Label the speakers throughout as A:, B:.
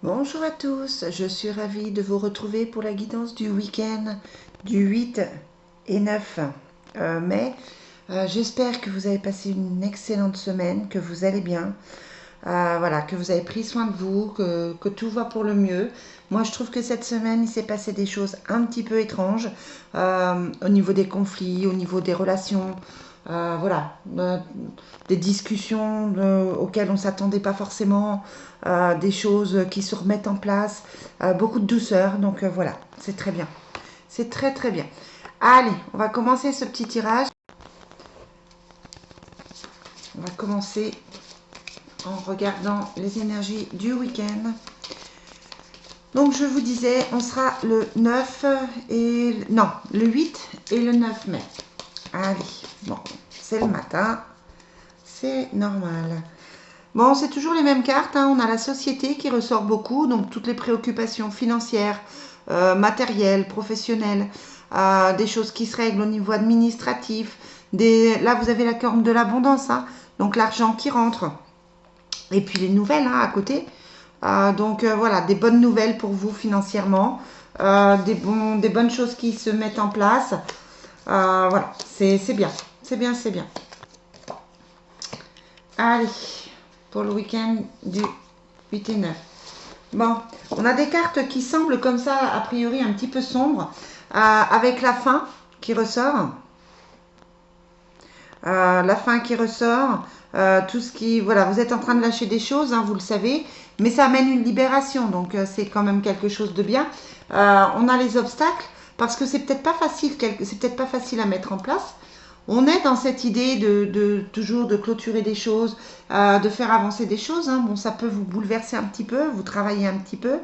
A: Bonjour à tous, je suis ravie de vous retrouver pour la guidance du week-end du 8 et 9 mai. J'espère que vous avez passé une excellente semaine, que vous allez bien, voilà, que vous avez pris soin de vous, que tout va pour le mieux. Moi, je trouve que cette semaine, il s'est passé des choses un petit peu étranges au niveau des conflits, au niveau des relations. Voilà, des discussions auxquelles on ne s'attendait pas forcément, des choses qui se remettent en place, beaucoup de douceur. Donc voilà, c'est très bien. C'est très très bien. Allez, on va commencer ce petit tirage. On va commencer en regardant les énergies du week-end. Donc je vous disais, on sera le 9 et... Non, le 8 et le 9 mai. Allez, bon, c'est le matin, c'est normal. Bon, c'est toujours les mêmes cartes, hein. On a la société qui ressort beaucoup, donc toutes les préoccupations financières, matérielles, professionnelles, des choses qui se règlent au niveau administratif. Là, vous avez la corne de l'abondance, hein, donc l'argent qui rentre. Et puis les nouvelles, hein, à côté. Donc voilà, des bonnes nouvelles pour vous financièrement, des bonnes choses qui se mettent en place. Voilà, c'est bien, c'est bien, c'est bien. Allez, pour le week-end du 8 et 9. Bon, on a des cartes qui semblent comme ça, a priori, un petit peu sombres, avec la fin qui ressort. La fin qui ressort, tout ce qui... Voilà, vous êtes en train de lâcher des choses, hein, vous le savez, mais ça amène une libération, donc c'est quand même quelque chose de bien. On a les obstacles, parce que c'est peut-être pas facile, c'est peut-être pas facile à mettre en place. On est dans cette idée toujours de clôturer des choses, de faire avancer des choses, hein. Bon, ça peut vous bouleverser un petit peu, vous travaillez un petit peu.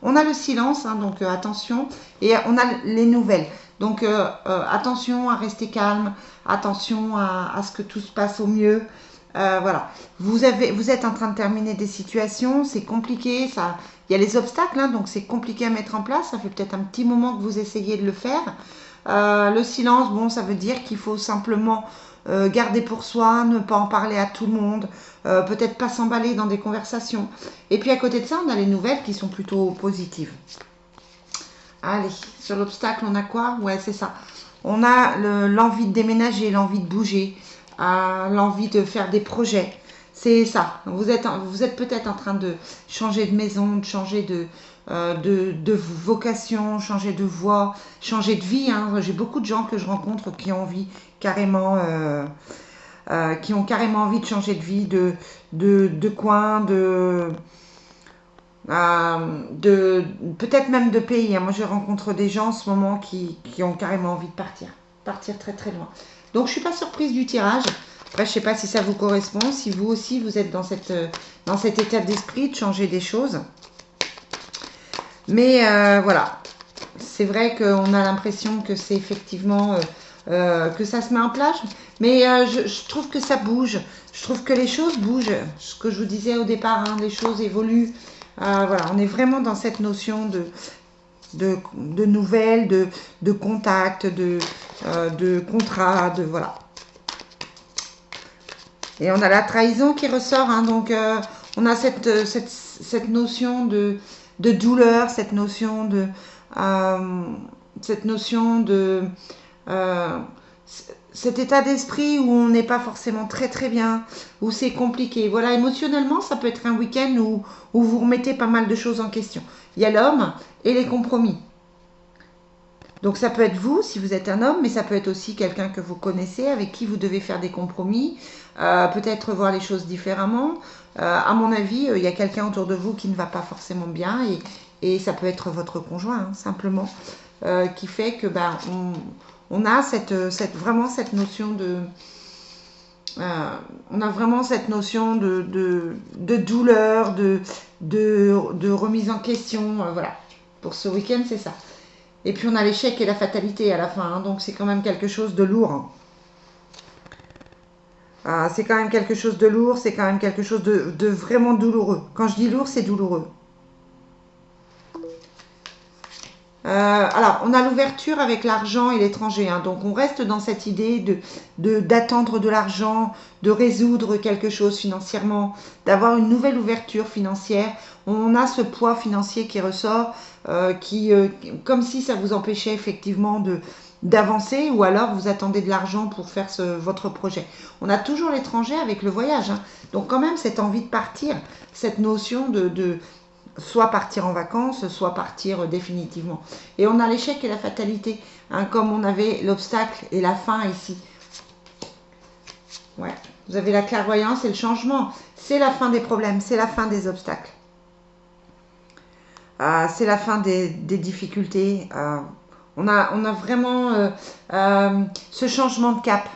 A: On a le silence, hein, donc attention, et on a les nouvelles. Donc attention à rester calme, attention à ce que tout se passe au mieux. Voilà, vous êtes en train de terminer des situations, c'est compliqué, ça, il y a les obstacles, hein, donc c'est compliqué à mettre en place. Ça fait peut-être un petit moment que vous essayez de le faire. Le silence, bon, ça veut dire qu'il faut simplement garder pour soi, ne pas en parler à tout le monde, peut-être pas s'emballer dans des conversations. Et puis à côté de ça, on a les nouvelles qui sont plutôt positives. Allez, sur l'obstacle, on a quoi? Ouais, c'est ça. On a l'envie de déménager, l'envie de bouger, l'envie de faire des projets. C'est ça. Vous êtes peut-être en train de changer de maison, de changer de vocation, changer de voie, changer de vie, hein. J'ai beaucoup de gens que je rencontre qui ont envie carrément, qui ont carrément envie de changer de vie, de coin, de peut-être même de pays, hein. Moi, je rencontre des gens en ce moment qui ont carrément envie de partir très très loin. Donc, je suis pas surprise du tirage. Après, je sais pas si ça vous correspond, si vous aussi vous êtes dans cet état d'esprit de changer des choses. Mais voilà, c'est vrai qu'on a l'impression que c'est effectivement que ça se met en place, mais je trouve que ça bouge. Je trouve que les choses bougent. Ce que je vous disais au départ, hein, les choses évoluent. Voilà, on est vraiment dans cette notion de nouvelles, de contact, de contrat, de voilà. Et on a la trahison qui ressort, hein, donc on a cette notion de douleur, cette notion de euh, cet état d'esprit où on n'est pas forcément très très bien, où c'est compliqué. Voilà, émotionnellement, ça peut être un week-end où vous remettez pas mal de choses en question. Il y a l'homme et les compromis. Donc ça peut être vous, si vous êtes un homme, mais ça peut être aussi quelqu'un que vous connaissez, avec qui vous devez faire des compromis, peut-être voir les choses différemment. À mon avis, il y a quelqu'un autour de vous qui ne va pas forcément bien, et ça peut être votre conjoint, hein, simplement, qui fait que on a vraiment cette notion on a vraiment cette notion de douleur, de remise en question, voilà. Pour ce week-end, c'est ça. Et puis on a l'échec et la fatalité à la fin, hein, donc c'est quand même quelque chose de lourd. C'est quand même quelque chose de lourd, c'est quand même quelque chose de vraiment douloureux. Quand je dis lourd, c'est douloureux. Alors, on a l'ouverture avec l'argent et l'étranger, hein, donc on reste dans cette idée d'attendre de l'argent, de résoudre quelque chose financièrement, d'avoir une nouvelle ouverture financière. On a ce poids financier qui ressort, comme si ça vous empêchait effectivement d'avancer, ou alors vous attendez de l'argent pour faire votre projet. On a toujours l'étranger avec le voyage, hein, donc quand même cette envie de partir, cette notion de soit partir en vacances, soit partir définitivement. Et on a l'échec et la fatalité, hein, comme on avait l'obstacle et la fin ici. Ouais. Vous avez la clairvoyance et le changement. C'est la fin des problèmes, c'est la fin des obstacles. C'est la fin des difficultés. On a vraiment ce changement de cap.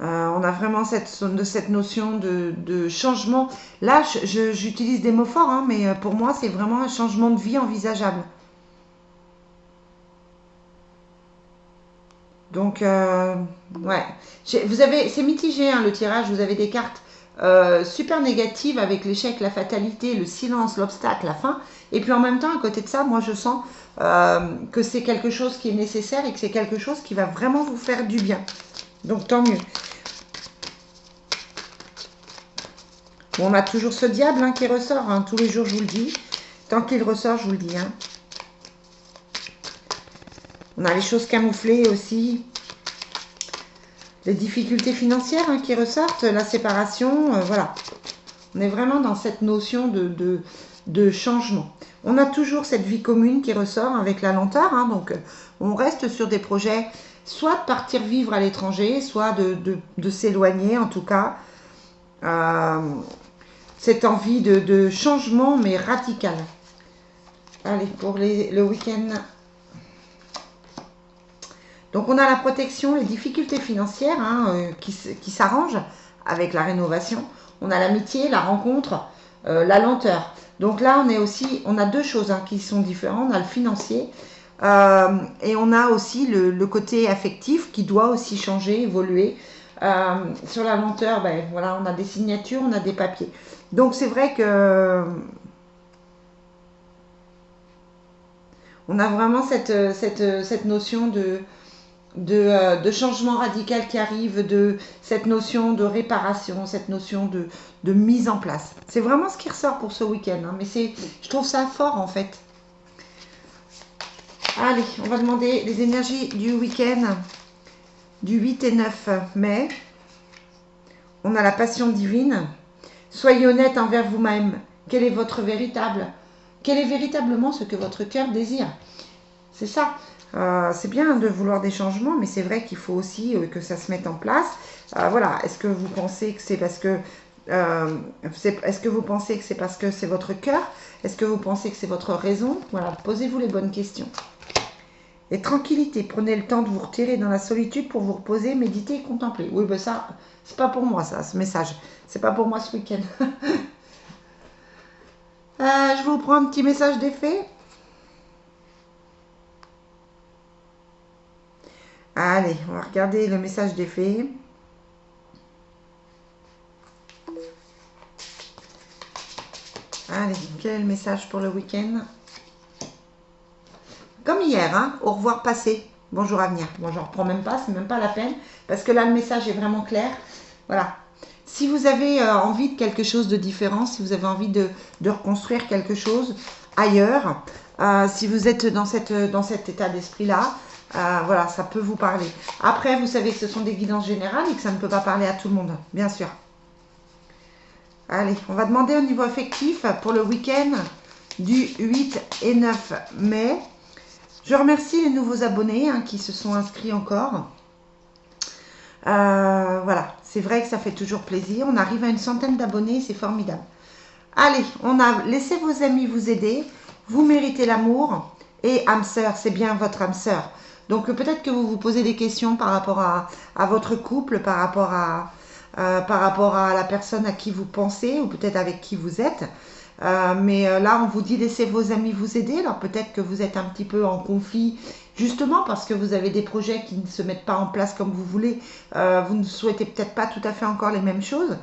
A: On a vraiment cette notion de changement. Là, j'utilise des mots forts, hein, mais pour moi, c'est vraiment un changement de vie envisageable. Donc, ouais. C'est mitigé, hein, le tirage. Vous avez des cartes super négatives avec l'échec, la fatalité, le silence, l'obstacle, la fin. Et puis en même temps, à côté de ça, moi, je sens que c'est quelque chose qui est nécessaire et que c'est quelque chose qui va vraiment vous faire du bien. Donc, tant mieux. Bon, on a toujours ce diable, hein, qui ressort, hein, tous les jours, je vous le dis. Tant qu'il ressort, je vous le dis, hein. On a les choses camouflées aussi. Les difficultés financières, hein, qui ressortent, la séparation, voilà. On est vraiment dans cette notion de changement. On a toujours cette vie commune qui ressort avec la lenteur, hein, donc on reste sur des projets, soit de partir vivre à l'étranger, soit de s'éloigner en tout cas. Cette envie de changement, mais radical. Allez, pour le week-end. Donc on a la protection, les difficultés financières, hein, qui s'arrangent avec la rénovation. On a l'amitié, la rencontre, la lenteur. Donc là, on a deux choses, hein, qui sont différentes. On a le financier et on a aussi le côté affectif qui doit aussi changer, évoluer. Sur la lenteur, ben, voilà, on a des signatures, on a des papiers. Donc c'est vrai que on a vraiment cette notion de changement radical qui arrive, de cette notion de réparation, cette notion de mise en place. C'est vraiment ce qui ressort pour ce week-end, hein, mais je trouve ça fort en fait. Allez, on va demander les énergies du week-end du 8 et 9 mai. On a la passion divine. Soyez honnête envers vous-même. Quel est votre véritable? Quel est véritablement ce que votre cœur désire? C'est ça. C'est bien de vouloir des changements, mais c'est vrai qu'il faut aussi que ça se mette en place. Voilà. Est-ce que vous pensez que c'est parce que est-ce que vous pensez que c'est parce que c'est votre cœur? Est-ce que vous pensez que c'est votre raison? Voilà. Posez-vous les bonnes questions. Et tranquillité. Prenez le temps de vous retirer dans la solitude pour vous reposer, méditer et contempler. Oui, ben ça, c'est pas pour moi, ça, ce message. C'est pas pour moi ce week-end. Je vous prends un petit message d'effet. Allez, on va regarder le message d'effet. Allez, quel est le message pour le week-end? Comme hier, hein, au revoir passé. Bonjour avenir. Bon, j'en reprends même pas, c'est même pas la peine, parce que là, le message est vraiment clair. Voilà. Si vous avez envie de quelque chose de différent, si vous avez envie de reconstruire quelque chose ailleurs, si vous êtes dans cet état d'esprit-là, voilà, ça peut vous parler. Après, vous savez que ce sont des guidances générales et que ça ne peut pas parler à tout le monde, bien sûr. Allez, on va demander au niveau affectif pour le week-end du 8 et 9 mai. Je remercie les nouveaux abonnés, hein, qui se sont inscrits encore. Voilà, c'est vrai que ça fait toujours plaisir. On arrive à une centaine d'abonnés, c'est formidable. Allez, laissez vos amis vous aider. Vous méritez l'amour. Et âme sœur, c'est bien votre âme sœur. Donc peut-être que vous vous posez des questions par rapport à votre couple, par rapport à la personne à qui vous pensez ou peut-être avec qui vous êtes. Mais là, on vous dit laissez vos amis vous aider. Alors peut-être que vous êtes un petit peu en conflit, justement parce que vous avez des projets qui ne se mettent pas en place comme vous voulez. Vous ne souhaitez peut-être pas tout à fait encore les mêmes choses.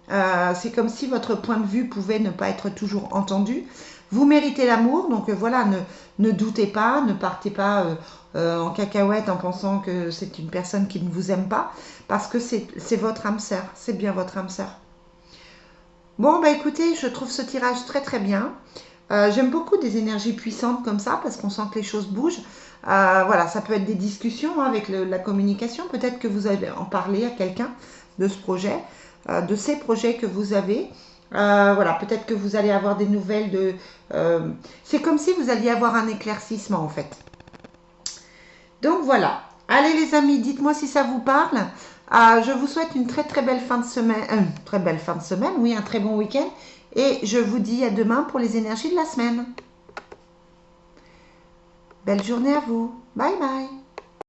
A: C'est comme si votre point de vue pouvait ne pas être toujours entendu. Vous méritez l'amour, donc voilà, ne doutez pas, ne partez pas en cacahuète en pensant que c'est une personne qui ne vous aime pas, parce que c'est votre âme sœur, c'est bien votre âme sœur. Bon, bah écoutez, je trouve ce tirage très très bien. J'aime beaucoup des énergies puissantes comme ça parce qu'on sent que les choses bougent. Voilà, ça peut être des discussions avec la communication. Peut-être que vous allez en parler à quelqu'un de ce projet, de ces projets que vous avez. Voilà, peut-être que vous allez avoir des nouvelles de. C'est comme si vous alliez avoir un éclaircissement en fait. Donc voilà. Allez les amis, dites-moi si ça vous parle. Je vous souhaite une très très belle fin de semaine. Très belle fin de semaine, oui, un très bon week-end. Et je vous dis à demain pour les énergies de la semaine. Belle journée à vous. Bye bye.